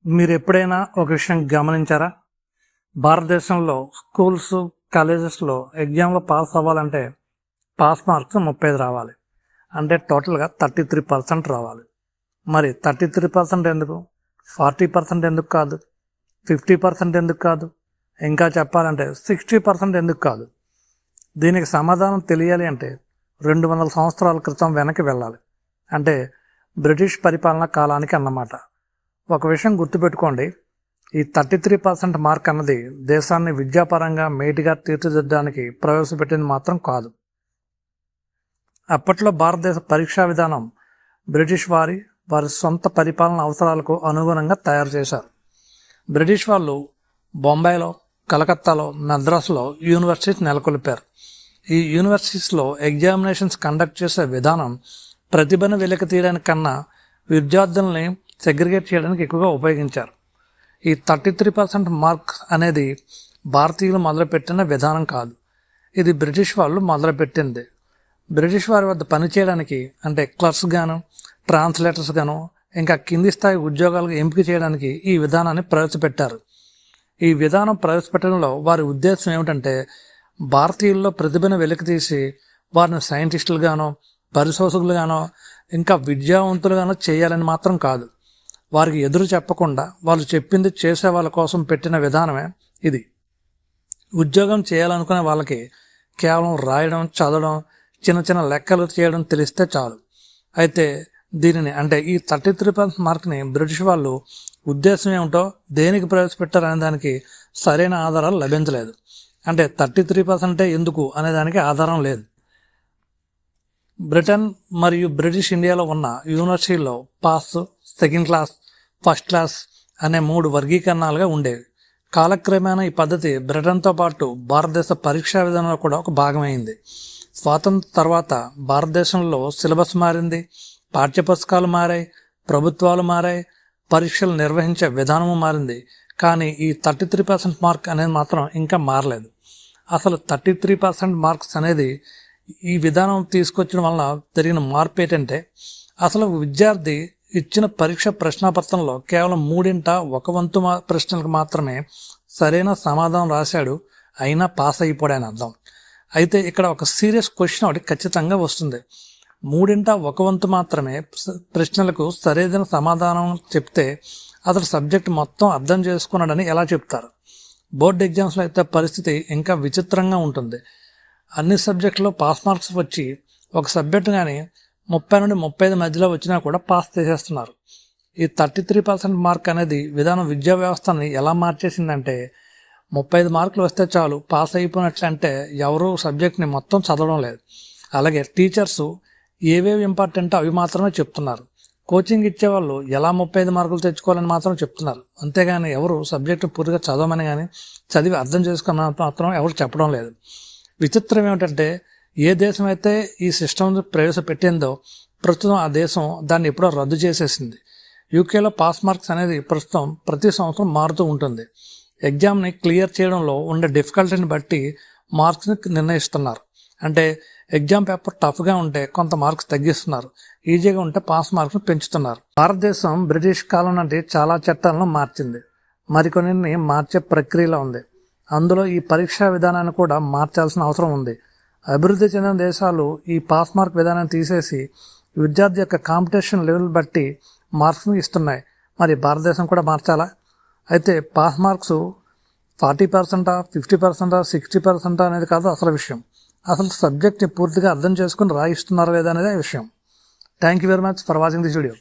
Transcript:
మీరు ఎప్పుడైనా ఒక విషయం గమనించారా? భారతదేశంలో స్కూల్స్, కాలేజెస్లో ఎగ్జామ్లో పాస్ అవ్వాలంటే పాస్ మార్క్స్ 35 రావాలి. అంటే టోటల్గా 33% రావాలి. మరి 33% ఎందుకు? 40% ఎందుకు కాదు? 50% ఎందుకు కాదు? ఇంకా చెప్పాలంటే 60% ఎందుకు కాదు? దీనికి సమాధానం తెలియాలి అంటే 200 సంవత్సరాల క్రితం వెనక్కి వెళ్ళాలి. అంటే బ్రిటిష్ పరిపాలనా కాలానికి అన్నమాట. ఒక విషయం గుర్తుపెట్టుకోండి, ఈ 33% మార్క్ అన్నది దేశాన్ని విద్యాపరంగా మేటిగా తీర్చిదిద్దడానికి ప్రవేశపెట్టింది మాత్రం కాదు. అప్పట్లో భారతదేశ పరీక్షా విధానం బ్రిటిష్ వారి సొంత పరిపాలన అవసరాలకు అనుగుణంగా తయారు చేశారు. బ్రిటిష్ వాళ్ళు బొంబాయిలో, కలకత్తాలో, మద్రాసులో యూనివర్సిటీస్ నెలకొల్పారు. ఈ యూనివర్సిటీస్లో ఎగ్జామినేషన్స్ కండక్ట్ చేసే విధానం ప్రతిభను వెలికి తీయడానికి కన్నా విద్యార్థుల్ని సెగ్రిగేట్ చేయడానికి ఎక్కువగా ఉపయోగించారు. ఈ 33% మార్క్ అనేది భారతీయులు మొదలుపెట్టిన విధానం కాదు, ఇది బ్రిటిష్ వాళ్ళు మొదలుపెట్టింది. బ్రిటిష్ వారి వద్ద పనిచేయడానికి అంటే క్లర్క్స్ గాను, ట్రాన్స్లేటర్స్ గాను, ఇంకా కింది స్థాయి ఉద్యోగాలకు ఎంపిక చేయడానికి ఈ విధానాన్ని ప్రవేశపెట్టారు. ఈ విధానం ప్రవేశపెట్టడంలో వారి ఉద్దేశం ఏమిటంటే భారతీయుల్లో ప్రతిభను వెలికితీసి వారిని సైంటిస్టులుగానో, పరిశోధకులుగానో, ఇంకా విద్యావంతులుగానో చేయాలని మాత్రం కాదు. వారికి ఎదురు చెప్పకుండా వాళ్ళు చెప్పింది చేసే వాళ్ళ కోసం పెట్టిన విధానమే ఇది. ఉద్యోగం చేయాలనుకునే వాళ్ళకి కేవలం రాయడం, చదవడం, చిన్న చిన్న లెక్కలు చేయడం తెలిస్తే చాలు. అయితే దీనిని అంటే ఈ 33% మార్క్ని బ్రిటిష్ వాళ్ళు ఉద్దేశం ఏమిటో, దేనికి ప్రవేశపెట్టారనే దానికి సరైన ఆధారాలు లభించలేదు. అంటే 33% ఎందుకు అనే దానికి ఆధారం లేదు. బ్రిటన్ మరియు బ్రిటిష్ ఇండియాలో ఉన్న యూనివర్సిటీల్లో pass, second class, first class అనే 3 వర్గీకరణాలుగా ఉండేవి. కాలక్రమేణా ఈ పద్ధతి బ్రిటన్తో పాటు భారతదేశ పరీక్షా విధానంలో కూడా ఒక భాగమైంది. స్వాతంత్ర తర్వాత భారతదేశంలో సిలబస్ మారింది, పాఠ్యపుస్తకాలు మారాయి, ప్రభుత్వాలు మారాయి, పరీక్షలు నిర్వహించే విధానము మారింది. కానీ ఈ 33% మార్క్ అనేది మాత్రం ఇంకా మారలేదు. అసలు 33% మార్క్స్ అనేది ఈ విధానం తీసుకొచ్చడం వలన జరిగిన మార్పు ఏంటంటే, అసలు విద్యార్థి ఇచ్చిన పరీక్ష ప్రశ్నాపత్రంలో కేవలం 1/3 ప్రశ్నలకు మాత్రమే సరైన సమాధానం రాశాడు, అయినా పాస్ అయిపోయాడని అర్థం. అయితే ఇక్కడ ఒక సీరియస్ క్వశ్చన్ ఒకటి ఖచ్చితంగా వస్తుంది. 1/3 మాత్రమే ప్రశ్నలకు సరైన సమాధానం చెప్తే అతడు సబ్జెక్ట్ మొత్తం అర్థం చేసుకున్నాడని ఎలా చెప్తారు? బోర్డు ఎగ్జామ్స్లో అయితే పరిస్థితి ఇంకా విచిత్రంగా ఉంటుంది. అన్ని సబ్జెక్టులో పాస్ మార్క్స్ వచ్చి ఒక సబ్జెక్టు కానీ 30 నుండి 35 మధ్యలో వచ్చినా కూడా పాస్ చేసేస్తున్నారు. ఈ 33% మార్క్ అనేది విధానం విద్యా వ్యవస్థని ఎలా మార్చేసిందంటే, 35 మార్కులు వస్తే చాలు పాస్ అయిపోయినట్లంటే ఎవరు సబ్జెక్ట్ని మొత్తం చదవడం లేదు. అలాగే టీచర్సు ఏవేవి ఇంపార్టెంటో అవి మాత్రమే చెప్తున్నారు. కోచింగ్ ఇచ్చేవాళ్ళు ఎలా 35 మార్కులు తెచ్చుకోవాలని మాత్రం చెప్తున్నారు. అంతేగాని ఎవరు సబ్జెక్టు పూర్తిగా చదవమని కానీ చదివి అర్థం చేసుకున్న మాత్రం ఎవరు చెప్పడం లేదు. విచిత్రం ఏమిటంటే, ఏ దేశం అయితే ఈ సిస్టమ్ ప్రవేశపెట్టిందో ప్రస్తుతం ఆ దేశం దాన్ని ఎప్పుడో రద్దు చేసేసింది. యూకేలో పాస్ మార్క్స్ అనేది ప్రస్తుతం ప్రతి సంవత్సరం మారుతూ ఉంటుంది. ఎగ్జామ్ని క్లియర్ చేయడంలో ఉండే డిఫికల్టీని బట్టి మార్క్స్ని నిర్ణయిస్తున్నారు. అంటే ఎగ్జామ్ పేపర్ టఫ్గా ఉంటే కొంత మార్క్స్ తగ్గిస్తున్నారు, ఈజీగా ఉంటే పాస్ మార్క్స్ని పెంచుతున్నారు. భారతదేశం బ్రిటిష్ కాలం నుండి చాలా చట్టాలను మార్చింది, మరికొన్ని మార్చే ప్రక్రియలో ఉంది. అందులో ఈ పరీక్షా విధానాన్ని కూడా మార్చాల్సిన అవసరం ఉంది. అభివృద్ధి చెందిన దేశాలు ఈ పాస్ మార్క్ విధానాన్ని తీసేసి విద్యార్థి యొక్క కాంపిటీషన్ లెవెల్ బట్టి మార్క్స్ని ఇస్తున్నాయి. మరి భారతదేశం కూడా మార్చాలా? అయితే పాస్ మార్క్స్ 40%, 50%, 60% అనేది కాదు అసలు విషయం. అసలు సబ్జెక్ట్ని పూర్తిగా అర్థం చేసుకుని రాయిస్తున్నారా లేదా అనేది విషయం. Thank you very much for watching this video.